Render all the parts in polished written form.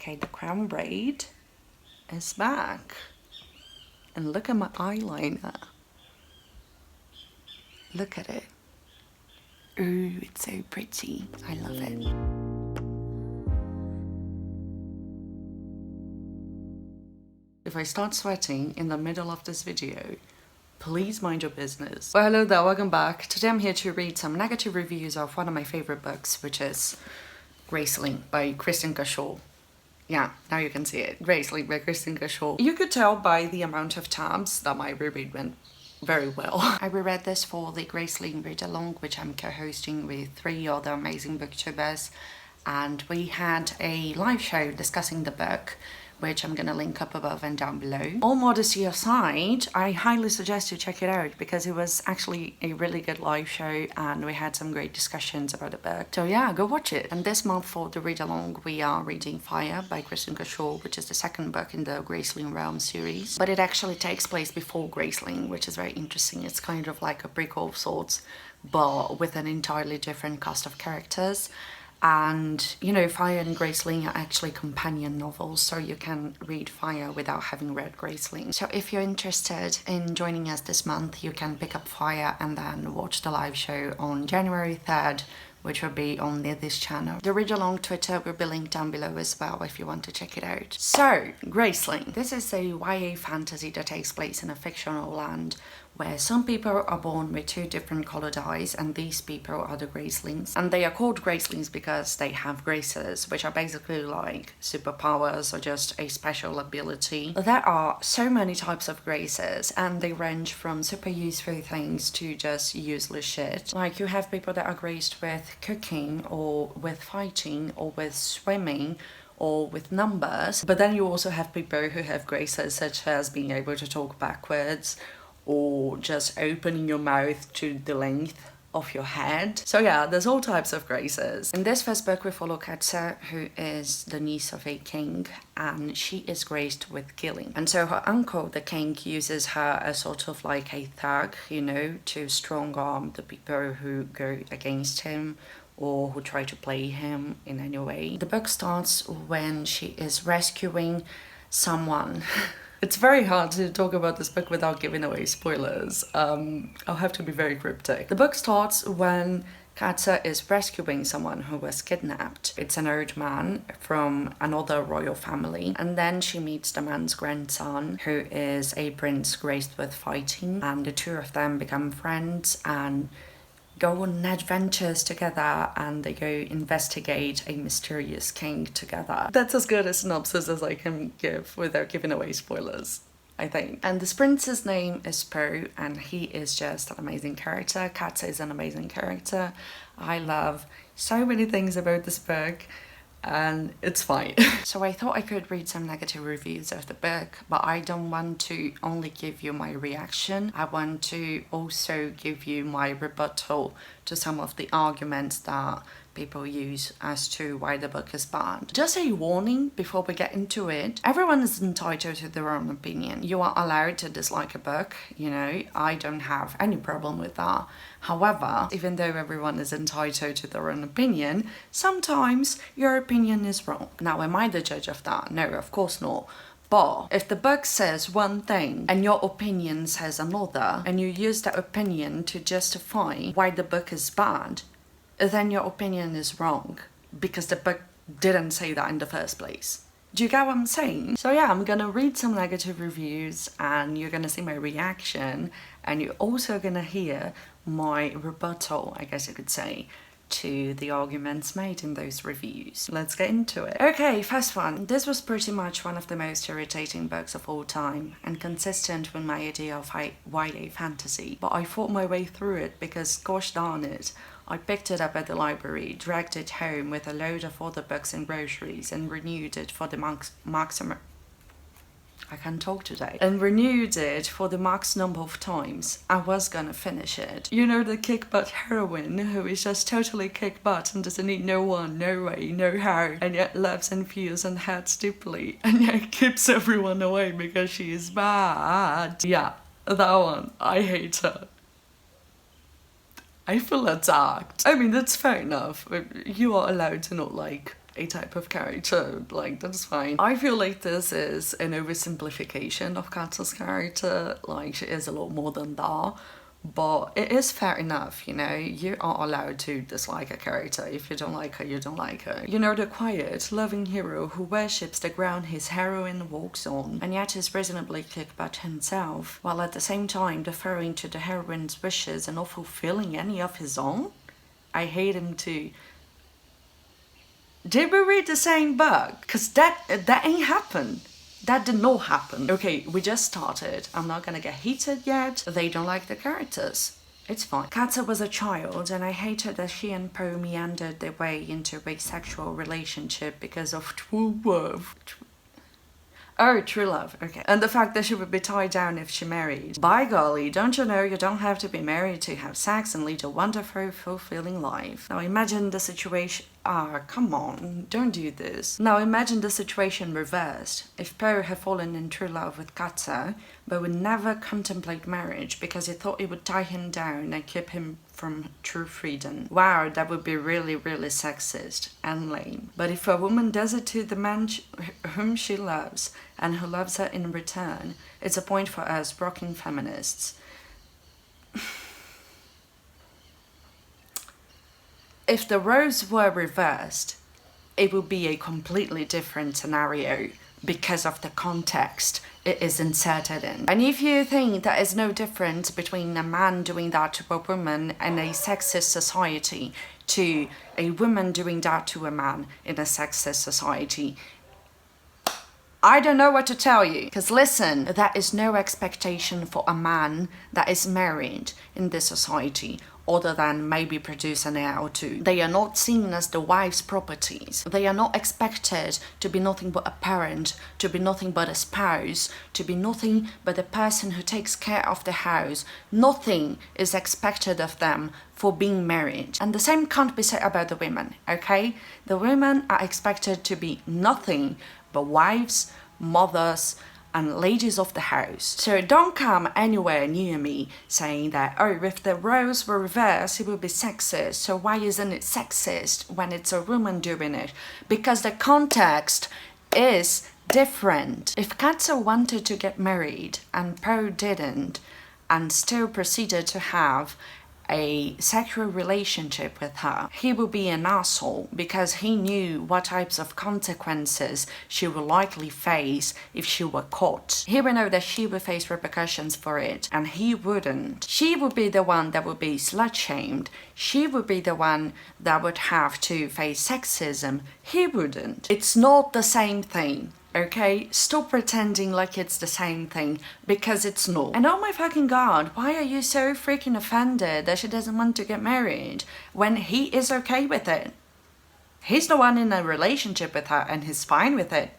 Okay, the crown braid is back. And look at my eyeliner. Look at it. Ooh, it's so pretty. I love it. If I start sweating in the middle of this video, please mind your business. Well, hello there, welcome back. Today I'm here to read some negative reviews of one of my favorite books, which is Graceling by Kristen Shaw. Yeah, now you can see it. Graceling by Kristen Shaw. You could tell by the amount of tabs that my reread went very well. I reread this for the Graceling read along, which I'm co-hosting with 3 other amazing booktubers, and we had a live show discussing the book, which I'm gonna link up above and down below. All modesty aside, I highly suggest you check it out because it was actually a really good live show and we had some great discussions about the book. So yeah, go watch it. And this month for the read along, we are reading Fire by Kristen Shaw, which is the second book in the Graceling Realm series. But it actually takes place before Graceling, which is very interesting. It's kind of like a prequel of sorts, but with an entirely different cast of characters. And you know, Fire and Graceling are actually companion novels, so you can read Fire without having read Graceling. So if you're interested in joining us this month, you can pick up Fire and then watch the live show on January 3rd, which will be on this channel. The read along Twitter will be linked down below as well if you want to check it out. So, Graceling. This is a YA fantasy that takes place in a fictional land where some people are born with 2 different colored eyes, and these people are the Gracelings. And they are called Gracelings because they have graces, which are basically like superpowers or just a special ability. There are so many types of graces, and they range from super useful things to just useless shit. Like, you have people that are graced with cooking, or with fighting, or with swimming, or with numbers. But then you also have people who have graces such as being able to talk backwards, or just opening your mouth to the length of your head. So yeah, there's all types of graces. In this first book we follow Katsa, who is the niece of a king, and she is graced with killing. And so her uncle, the king, uses her as sort of like a thug, you know, to strong arm the people who go against him or who try to play him in any way. The book starts when she is rescuing someone. It's very hard to talk about this book without giving away spoilers. I'll have to be very cryptic. The book starts when Katsa is rescuing someone who was kidnapped. It's an old man from another royal family, and then she meets the man's grandson, who is a prince graced with fighting, and the 2 of them become friends and go on adventures together, and they go investigate a mysterious king together. That's as good a synopsis as I can give without giving away spoilers, I think. And this prince's name is Poe, and he is just an amazing character. Katsa is an amazing character. I love so many things about this book, and it's fine. So I thought I could read some negative reviews of the book, but I don't want to only give you my reaction. I want to also give you my rebuttal to some of the arguments that people use as to why the book is bad. Just a warning before we get into it. Everyone is entitled to their own opinion. You are allowed to dislike a book, you know, I don't have any problem with that. However, even though everyone is entitled to their own opinion, sometimes your opinion is wrong. Now, am I the judge of that? No, of course not. But if the book says one thing and your opinion says another, and you use that opinion to justify why the book is bad, then your opinion is wrong, because the book didn't say that in the first place. Do you get what I'm saying? So yeah, I'm gonna read some negative reviews and you're gonna see my reaction, and you're also gonna hear my rebuttal, I guess you could say, to the arguments made in those reviews. Let's get into it. Okay, first one. This was pretty much one of the most irritating books of all time, and consistent with my idea of YA fantasy, but I fought my way through it because, gosh darn it, I picked it up at the library, dragged it home with a load of other books and groceries, and renewed it for the I can't talk today. And renewed it for the max number of times. I was gonna finish it. You know, the kick-butt heroine who is just totally kick-butt and doesn't need no one, no way, no how, and yet loves and feels and hates deeply, and yet keeps everyone away because she is bad. Yeah, that one. I hate her. I feel attacked. I mean, that's fair enough. You are allowed to not like a type of character, like that's fine. I feel like this is an oversimplification of Katsu's character, like she is a lot more than that. But it is fair enough, you know, you are allowed to dislike a character. If you don't like her, you don't like her. You know, the quiet, loving hero who worships the ground his heroine walks on, and yet is reasonably quick about himself, while at the same time deferring to the heroine's wishes and not fulfilling any of his own? I hate him too. Did we read the same book? Because that ain't happened. That did not happen. Okay, we just started. I'm not gonna get heated yet. They don't like the characters. It's fine. Katsu was a child, and I hated that she and Poe meandered their way into a sexual relationship because of true love. Oh, true love, okay. And the fact that she would be tied down if she married. By golly, don't you know you don't have to be married to have sex and lead a wonderful, fulfilling life. Now imagine the situation... come on, don't do this. Now imagine the situation reversed. If Poe had fallen in true love with Katsu, but would never contemplate marriage because he thought it would tie him down and keep him from true freedom. Wow, that would be really, really sexist and lame. But if a woman does it to the man whom she loves and who loves her in return, it's a point for us broken feminists. If the roles were reversed, it would be a completely different scenario because of the context it is inserted in. And if you think there is no difference between a man doing that to a woman in a sexist society to a woman doing that to a man in a sexist society, I don't know what to tell you. Because listen, there is no expectation for a man that is married in this society other than maybe produce an heir or two. They are not seen as the wife's properties. They are not expected to be nothing but a parent, to be nothing but a spouse, to be nothing but a person who takes care of the house. Nothing is expected of them for being married. And the same can't be said about the women, okay? The women are expected to be nothing but wives, mothers, and ladies of the house. So don't come anywhere near me saying that, oh, if the roles were reversed, it would be sexist. So why isn't it sexist when it's a woman doing it? Because the context is different. If Katsu wanted to get married and Poe didn't, and still proceeded to have a sexual relationship with her, he would be an asshole because he knew what types of consequences she would likely face if she were caught. He would know that she would face repercussions for it, and he wouldn't. She would be the one that would be slut-shamed. She would be the one that would have to face sexism. He wouldn't. It's not the same thing. Okay, stop pretending like it's the same thing, because it's not. And oh my fucking god, why are you so freaking offended that she doesn't want to get married when he is okay with it? He's the one in a relationship with her and he's fine with it.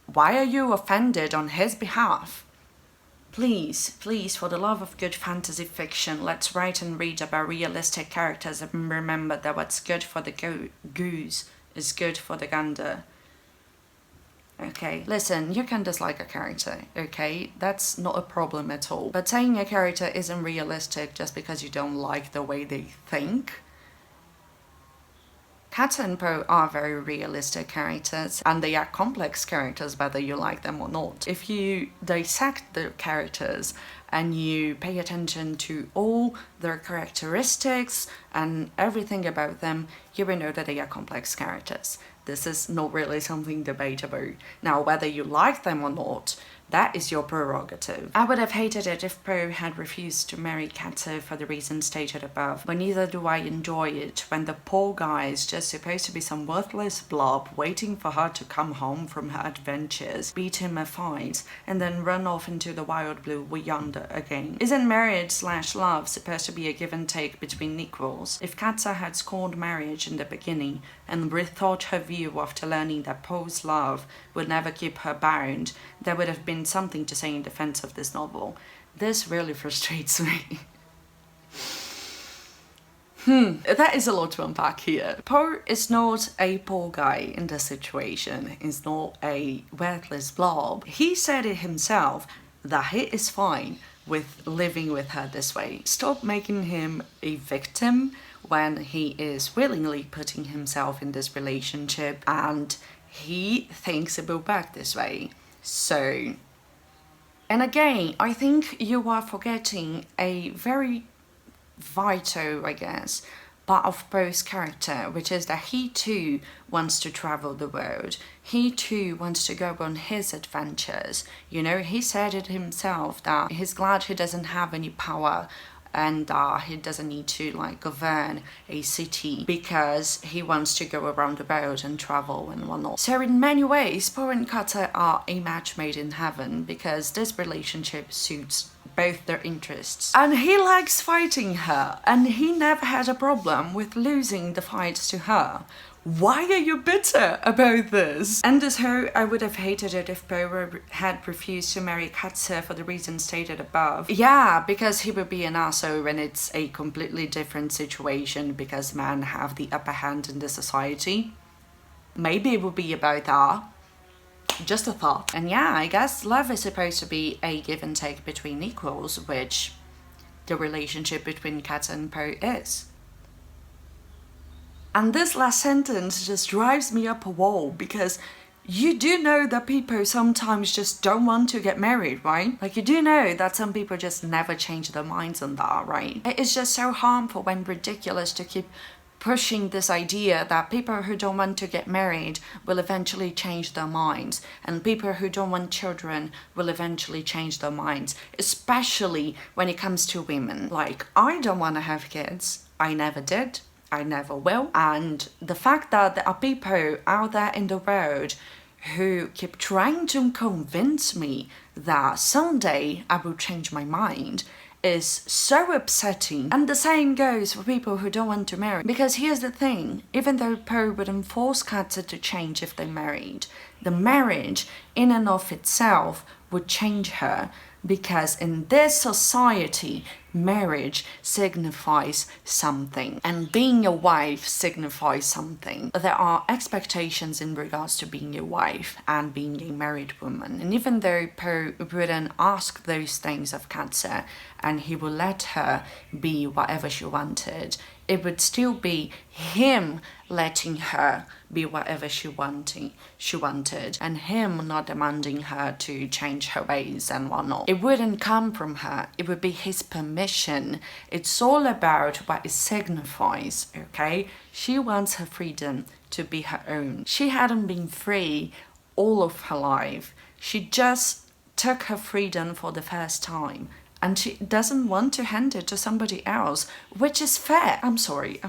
Why are you offended on his behalf? Please, please, for the love of good fantasy fiction, let's write and read about realistic characters and remember that what's good for the goose is good for the gander. Okay, listen, you can dislike a character, okay? That's not a problem at all. But saying a character isn't realistic just because you don't like the way they think. Katsu and Poe are very realistic characters, and they are complex characters whether you like them or not. If you dissect the characters and you pay attention to all their characteristics and everything about them, you will know that they are complex characters. This is not really something debatable. Now, whether you like them or not, that is your prerogative. I would have hated it if Poe had refused to marry Katsu for the reasons stated above, but neither do I enjoy it when the poor guy is just supposed to be some worthless blob waiting for her to come home from her adventures, beat him a fight, and then run off into the wild blue yonder again. Isn't marriage/love supposed to be a give and take between equals? If Katsu had scorned marriage in the beginning and rethought her view after learning that Poe's love would never keep her bound, there would have been something to say in defense of this novel. This really frustrates me. That is a lot to unpack here. Poe is not a poor guy in this situation. He's not a worthless blob. He said it himself that he is fine with living with her this way. Stop making him a victim when he is willingly putting himself in this relationship and he thinks it will work this way. So, and again, I think you are forgetting a very vital, I guess, part of Poe's character, which is that he too wants to travel the world. He too wants to go on his adventures. You know, he said it himself that he's glad he doesn't have any power and he doesn't need to like govern a city because he wants to go around the world and travel and whatnot. So in many ways, Poe and Cutter are a match made in heaven because this relationship suits both their interests. And he likes fighting her, and he never had a problem with losing the fights to her. Why are you bitter about this? And as how I would have hated it if Poe had refused to marry Katsu for the reasons stated above. Yeah, because he would be an asshole when it's a completely different situation because men have the upper hand in the society. Maybe it would be about that. Just a thought. And yeah, I guess love is supposed to be a give and take between equals, which the relationship between Katsu and Poe is. And this last sentence just drives me up a wall because you do know that people sometimes just don't want to get married, right? Like you do know that some people just never change their minds on that, right? It is just so harmful and ridiculous to keep pushing this idea that people who don't want to get married will eventually change their minds, and people who don't want children will eventually change their minds, especially when it comes to women. Like, I don't want to have kids. I never did. I never will. And the fact that there are people out there in the world who keep trying to convince me that someday I will change my mind is so upsetting. And the same goes for people who don't want to marry. Because here's the thing, even though Poe wouldn't force Katsu to change if they married, the marriage in and of itself would change her. Because in this society, marriage signifies something, and being a wife signifies something. There are expectations in regards to being a wife and being a married woman. And even though Poe wouldn't ask those things of Katsu and he would let her be whatever she wanted, it would still be him letting her be whatever she wanted, and him not demanding her to change her ways and whatnot. It wouldn't come from her, it would be his permission. It's all about what it signifies, okay? She wants her freedom to be her own. She hadn't been free all of her life. She just took her freedom for the first time. And she doesn't want to hand it to somebody else, which is fair. I'm sorry,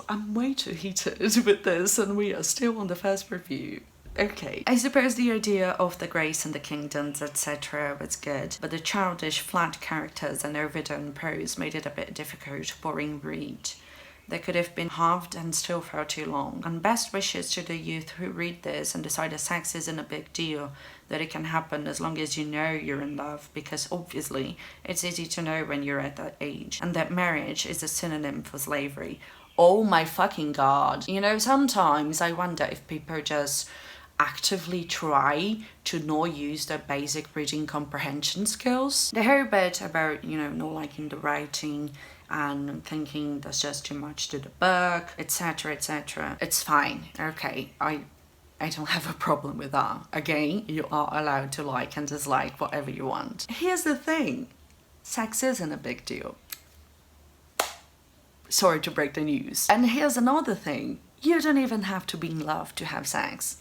I'm way too heated with this and we are still on the first review. Okay, I suppose the idea of the grace and the kingdoms, etc. was good, but the childish, flat characters and overdone prose made it a bit difficult, boring read. They could have been halved and still felt too long. And best wishes to the youth who read this and decide that sex isn't a big deal, that it can happen as long as you know you're in love, because obviously it's easy to know when you're at that age, and that marriage is a synonym for slavery. Oh my fucking god. You know, sometimes I wonder if people just actively try to not use their basic reading comprehension skills. The whole bit about, you know, not liking the writing and thinking there's just too much to the book, etc, etc. It's fine, okay, I don't have a problem with that. Again, you are allowed to like and dislike whatever you want. Here's the thing, sex isn't a big deal. Sorry to break the news. And here's another thing, you don't even have to be in love to have sex.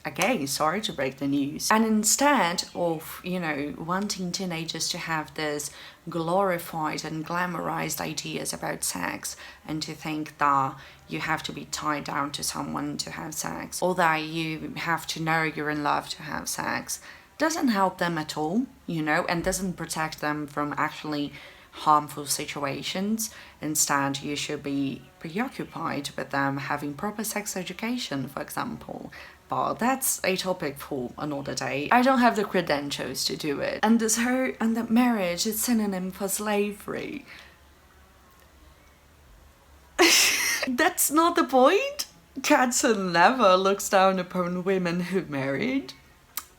Again, sorry to break the news. And instead of, you know, wanting teenagers to have this glorified and glamorized ideas about sex and to think that you have to be tied down to someone to have sex, or that you have to know you're in love to have sex, doesn't help them at all, you know, and doesn't protect them from actually harmful situations. Instead, you should be preoccupied with them having proper sex education, for example. But that's a topic for another day. I don't have the credentials to do it. And that marriage is synonym for slavery. That's not the point. Katsu never looks down upon women who married.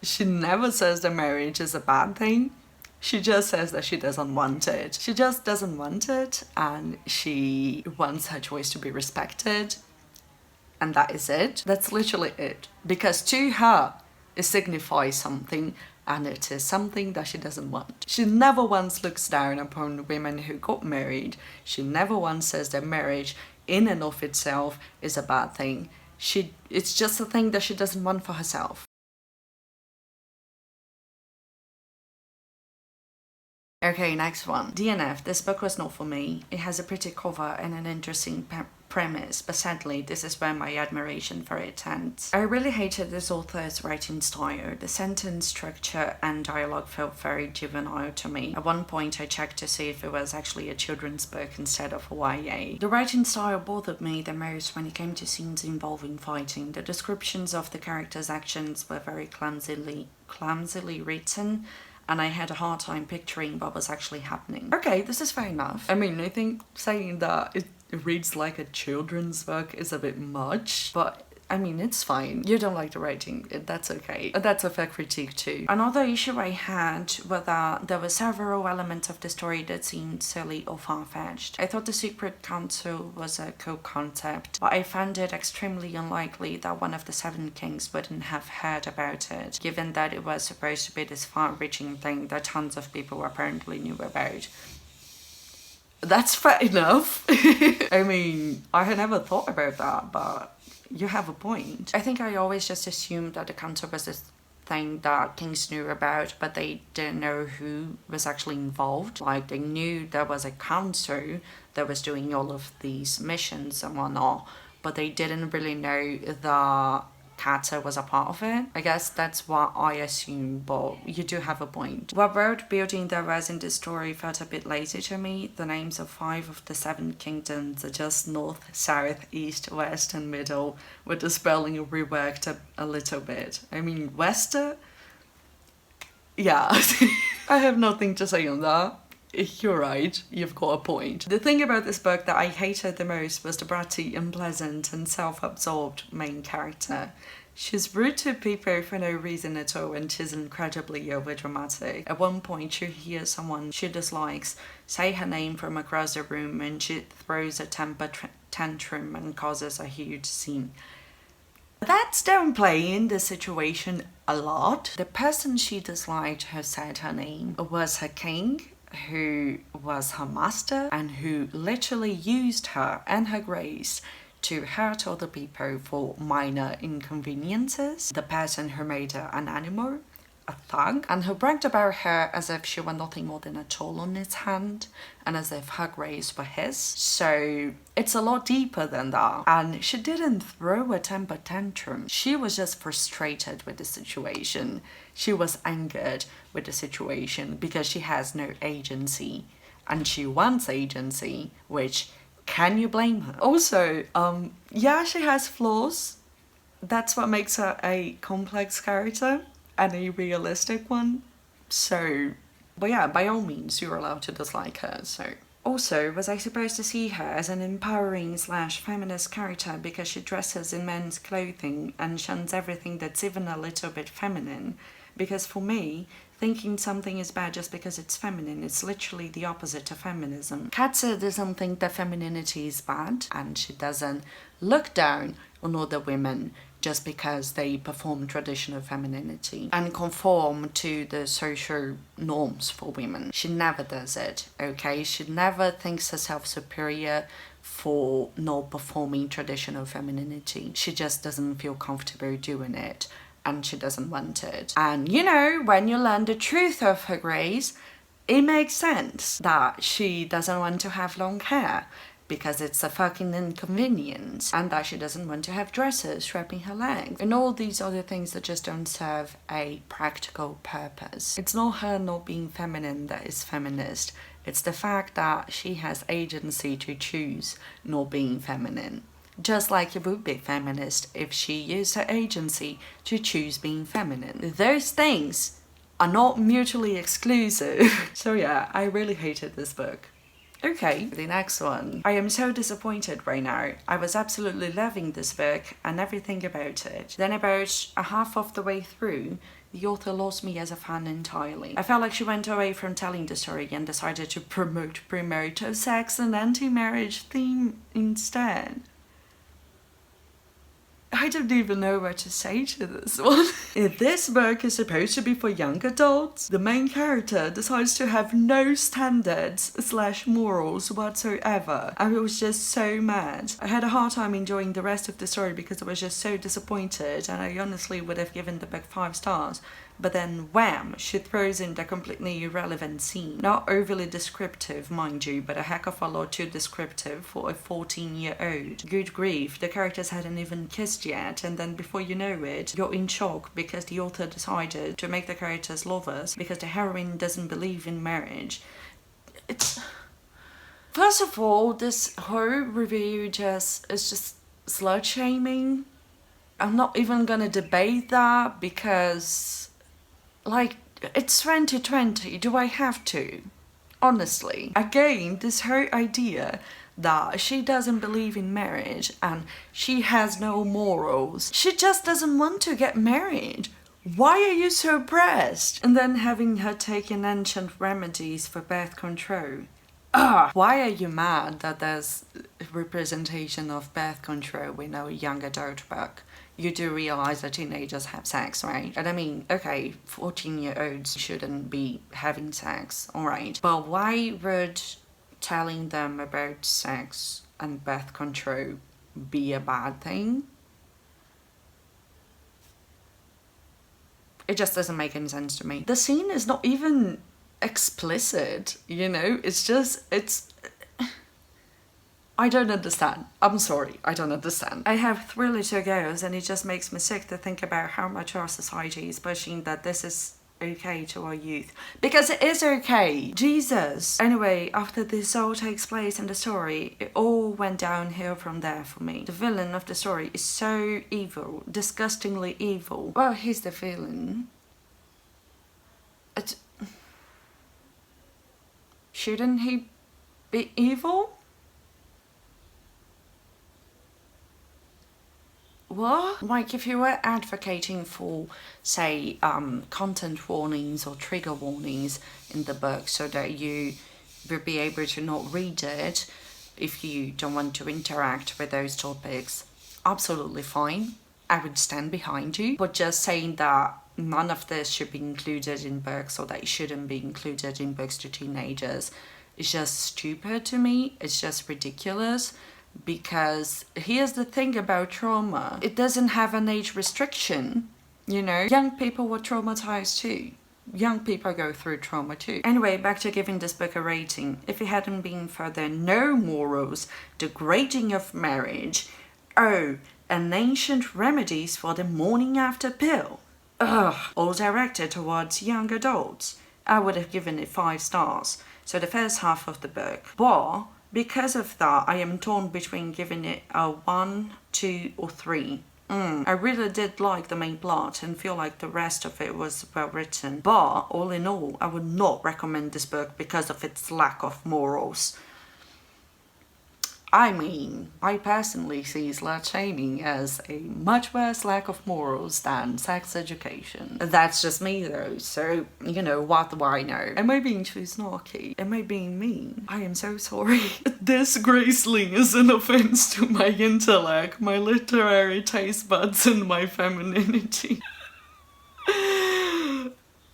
She never says that marriage is a bad thing. She just says that she doesn't want it. She just doesn't want it, and she wants her choice to be respected. And that is it. That's literally it. Because to her, it signifies something, and it is something that she doesn't want. She never once looks down upon women who got married. She never once says that marriage in and of itself is a bad thing. It's just a thing that she doesn't want for herself. Okay, next one. DNF. This book was not for me. It has a pretty cover and an interesting premise, but sadly, this is where my admiration for it ends. I really hated this author's writing style. The sentence structure and dialogue felt very juvenile to me. At one point, I checked to see if it was actually a children's book instead of a YA. The writing style bothered me the most when it came to scenes involving fighting. The descriptions of the characters' actions were very clumsily written, and I had a hard time picturing what was actually happening. Okay, this is fair enough. I mean, I think saying that it reads like a children's book is a bit much, but I mean, it's fine. You don't like the writing, that's okay. That's a fair critique too. Another issue I had was that there were several elements of the story that seemed silly or far-fetched. I thought the secret council was a cool concept, but I found it extremely unlikely that one of the Seven Kings wouldn't have heard about it, given that it was supposed to be this far-reaching thing that tons of people apparently knew about. That's fair enough. I mean, I had never thought about that, but you have a point. I think I always just assumed that the council was this thing that kings knew about, but they didn't know who was actually involved. Like, they knew there was a council that was doing all of these missions and whatnot, but they didn't really know that Kata was a part of it. I guess that's what I assume, but you do have a point. What world building there was in this story felt a bit lazy to me. The names of 5 of the 7 kingdoms are just north, south, east, west and middle, with the spelling reworked a little bit. I mean, Wester? Yeah, I have nothing to say on that. You're right, you've got a point. The thing about this book that I hated the most was the bratty, unpleasant and self-absorbed main character. She's rude to people for no reason at all, and she's incredibly overdramatic. At one point, she hears someone she dislikes say her name from across the room, and she throws a temper tantrum and causes a huge scene. That's downplaying the situation a lot. The person she disliked who said her name was her king, who was her master, and who literally used her and her grace to hurt other people for minor inconveniences. The person who made her an animal, a thug, and who bragged about her as if she were nothing more than a tool on his hand, and as if her grace were his. So it's a lot deeper than that. And she didn't throw a temper tantrum. She was just frustrated with the situation. She was angered with the situation because she has no agency, and she wants agency, which, can you blame her? Also, yeah, she has flaws. That's what makes her a complex character and a realistic one. So, but yeah, by all means, you're allowed to dislike her, so. Also, was I supposed to see her as an empowering / feminist character because she dresses in men's clothing and shuns everything that's even a little bit feminine? Because for me, thinking something is bad just because it's feminine is literally the opposite of feminism. Katza doesn't think that femininity is bad, and she doesn't look down on other women just because they perform traditional femininity and conform to the social norms for women. She never does it, okay? She never thinks herself superior for not performing traditional femininity. She just doesn't feel comfortable doing it, and she doesn't want it. And you know, when you learn the truth of her grace, it makes sense that she doesn't want to have long hair because it's a fucking inconvenience, and that she doesn't want to have dresses wrapping her legs, and all these other things that just don't serve a practical purpose. It's not her not being feminine that is feminist, it's the fact that she has agency to choose not being feminine. Just like it would be feminist if she used her agency to choose being feminine. Those things are not mutually exclusive. So yeah, I really hated this book. Okay, the next one. I am so disappointed right now. I was absolutely loving this book and everything about it. Then about a half of the way through, the author lost me as a fan entirely. I felt like she went away from telling the story and decided to promote premarital sex and anti-marriage theme instead. I don't even know what to say to this one. If this book is supposed to be for young adults, the main character decides to have no standards/morals whatsoever. I was just so mad. I had a hard time enjoying the rest of the story because I was just so disappointed, and I honestly would have given the book 5 stars. But then, wham, she throws in the completely irrelevant scene. Not overly descriptive, mind you, but a heck of a lot too descriptive for a 14-year-old. Good grief, the characters hadn't even kissed yet, and then before you know it, you're in shock because the author decided to make the characters lovers because the heroine doesn't believe in marriage. It's... First of all, this whole review is just slut-shaming. I'm not even gonna debate that because... like, it's 2020, do I have to? Honestly. Again, this whole idea that she doesn't believe in marriage and she has no morals. She just doesn't want to get married. Why are you so pressed? And then having her taking ancient remedies for birth control. Ugh! Why are you mad that there's representation of birth control in a young adult book? You do realize that teenagers have sex, right? And I mean, okay, 14-year-olds shouldn't be having sex, alright. But why would telling them about sex and birth control be a bad thing? It just doesn't make any sense to me. The scene is not even explicit, you know? It's I don't understand. I'm sorry, I don't understand. I have 3 little girls and it just makes me sick to think about how much our society is pushing that this is okay to our youth. Because it is okay. Jesus. Anyway, after this all takes place in the story, it all went downhill from there for me. The villain of the story is so evil, disgustingly evil. Well, he's the villain. Shouldn't he be evil? What? Like if you were advocating for, say, content warnings or trigger warnings in the book so that you would be able to not read it if you don't want to interact with those topics, absolutely fine. I would stand behind you. But just saying that none of this should be included in books or that it shouldn't be included in books to teenagers is just stupid to me. It's just ridiculous. Because here's the thing about trauma. It doesn't have an age restriction, you know. Young people were traumatized too. Young people go through trauma too. Anyway, back to giving this book a rating. If it hadn't been for the no morals, degrading of marriage, and ancient remedies for the morning after pill, all directed towards young adults, I would have given it 5 stars. So the first half of the book. But because of that, I am torn between giving it a 1, 2 or 3. I really did like the main plot and feel like the rest of it was well written. But all in all, I would not recommend this book because of its lack of morals. I mean, I personally see slut-shaming as a much worse lack of morals than sex education. That's just me though, so, you know, what do I know? Am I being too snarky? Am I being mean? I am so sorry. This Graceling is an offense to my intellect, my literary taste buds and my femininity.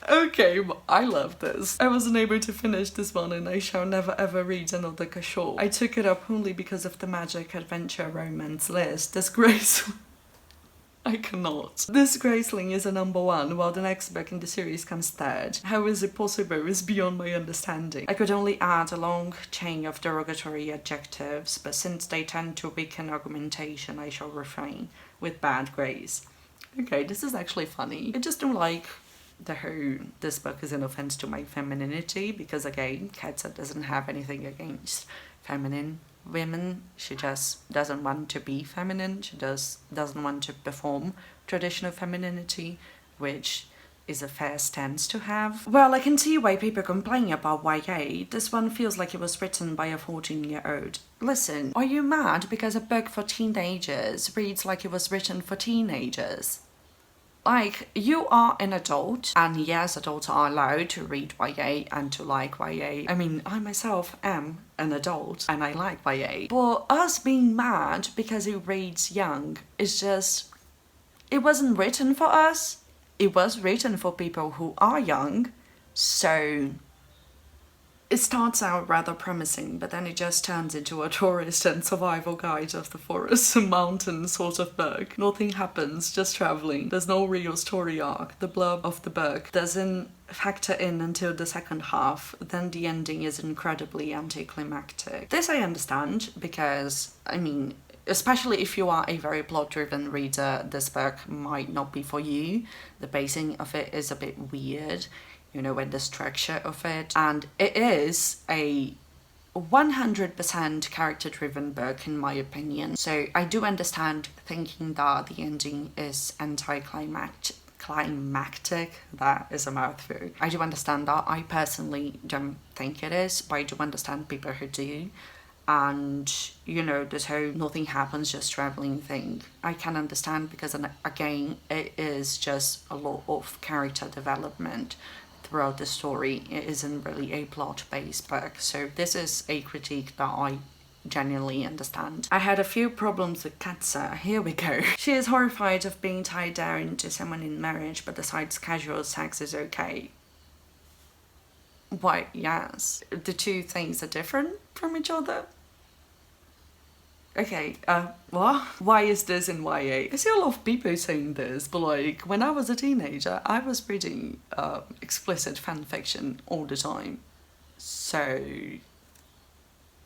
Okay, well, I love this. I wasn't able to finish this one and I shall never ever read another Cachot. I took it up only because of the magic adventure romance list. This I cannot. This Graceling is a number 1 while the next book in the series comes 3rd. How is it possible is beyond my understanding. I could only add a long chain of derogatory adjectives, but since they tend to weaken argumentation, I shall refrain with bad grace. Okay, this is actually funny. I just don't like this book is an offense to my femininity because again, Katza doesn't have anything against feminine women. She just doesn't want to be feminine. She doesn't want to perform traditional femininity, which is a fair stance to have. Well, I can see why people complain about YA. This one feels like it was written by a 14-year-old. Listen, are you mad because a book for teenagers reads like it was written for teenagers? Like, you are an adult, and yes, adults are allowed to read YA and to like YA. I mean, I myself am an adult, and I like YA. But us being mad because it reads young is just... It wasn't written for us. It was written for people who are young, so... It starts out rather promising, but then it just turns into a tourist and survival guide of the forest and mountains sort of book. Nothing happens, just traveling. There's no real story arc. The blurb of the book doesn't factor in until the second half. Then the ending is incredibly anticlimactic. This I understand because, I mean, especially if you are a very plot-driven reader, this book might not be for you. The pacing of it is a bit weird, you know, and the structure of it. And it is a 100% character-driven book, in my opinion. So I do understand thinking that the ending is anticlimactic. That is a mouthful. I do understand that. I personally don't think it is, but I do understand people who do. And, you know, this whole nothing happens, just traveling thing, I can understand because, again, it is just a lot of character development throughout the story. It isn't really a plot-based book, so this is a critique that I genuinely understand. I had a few problems with Katsa. Here we go. She is horrified of being tied down to someone in marriage, but decides casual sex is okay. Why, yes. The two things are different from each other. Okay, what? Why is this in YA? I see a lot of people saying this, but like, when I was a teenager, I was reading explicit fanfiction all the time. So...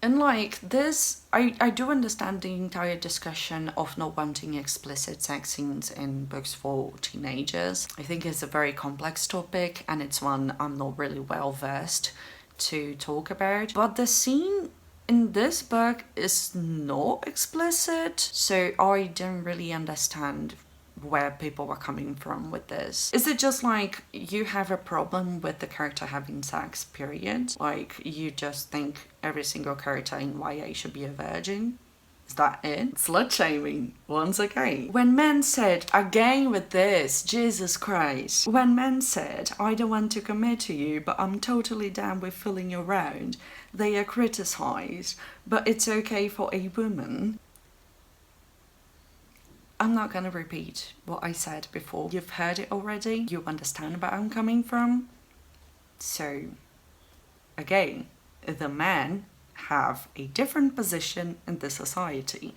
And like, this, I do understand the entire discussion of not wanting explicit sex scenes in books for teenagers. I think it's a very complex topic, and it's one I'm not really well versed to talk about. But the scene in this book is not explicit, so I don't really understand where people are coming from with this. Is it just like you have a problem with the character having sex, period? Like, you just think every single character in YA should be a virgin? Is that it? Slut shaming, once again. When men said, again with this, Jesus Christ. When men said, I don't want to commit to you, but I'm totally down with fooling you around, they are criticized, but it's okay for a woman. I'm not gonna repeat what I said before. You've heard it already. You understand where I'm coming from. So, again, the men have a different position in the society.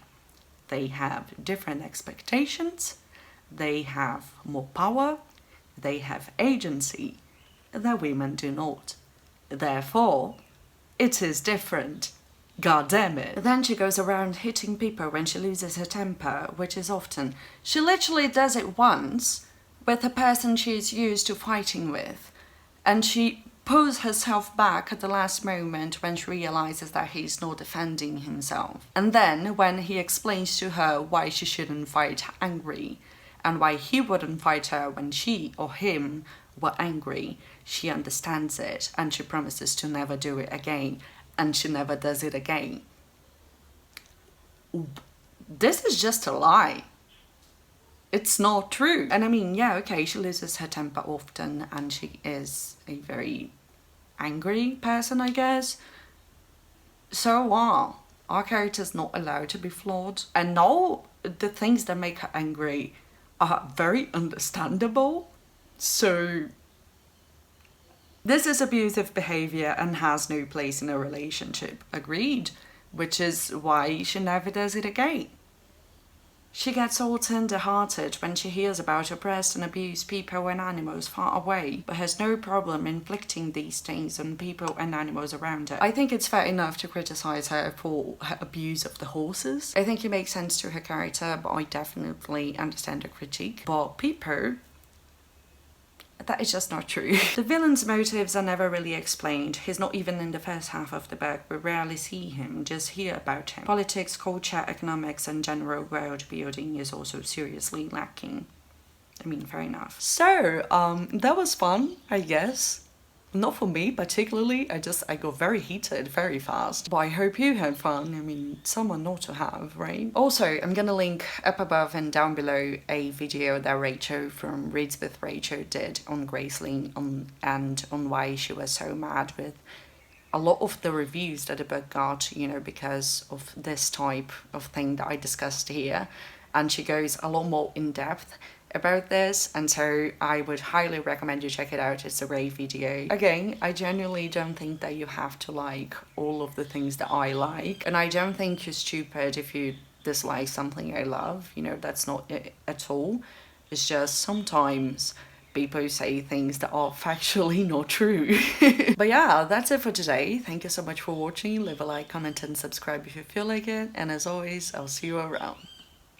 They have different expectations. They have more power. They have agency. The women do not. Therefore, it is different. God damn it. Then she goes around hitting people when she loses her temper, which is often. She literally does it once with the person she's used to fighting with. And she pulls herself back at the last moment when she realizes that he's not defending himself. And then when he explains to her why she shouldn't fight angry and why he wouldn't fight her when she or him were angry, she understands it and she promises to never do it again. And she never does it again. This is just a lie. It's not true. And I mean, yeah, okay, she loses her temper often and she is a very angry person, I guess. So what? Our character's not allowed to be flawed. And no, the things that make her angry are very understandable. So... this is abusive behaviour and has no place in a relationship. Agreed. Which is why she never does it again. She gets all tender-hearted when she hears about oppressed and abused people and animals far away, but has no problem inflicting these things on people and animals around her. I think it's fair enough to criticise her for her abuse of the horses. I think it makes sense to her character, but I definitely understand the critique. But people... that is just not true. The villain's motives are never really explained. He's not even in the first half of the book. We rarely see him, just hear about him. Politics, culture, economics, and general world building is also seriously lacking. I mean, fair enough. So, that was fun, I guess. Not for me particularly, I got very heated very fast. But I hope you had fun. I mean, someone not to have, right? Also, I'm gonna link up above and down below a video that Rachel from Reads with Rachel did on Graceling and on why she was so mad with a lot of the reviews that the book got, you know, because of this type of thing that I discussed here. And she goes a lot more in depth about this, and so I would highly recommend you check it out. It's a great video. Again, I genuinely don't think that you have to like all of the things that I like, and I don't think you're stupid if you dislike something I love, you know, that's not it at all. It's just sometimes people say things that are factually not true. But yeah, that's it for today. Thank you so much for watching. Leave a like, comment and subscribe if you feel like it, and as always, I'll see you around.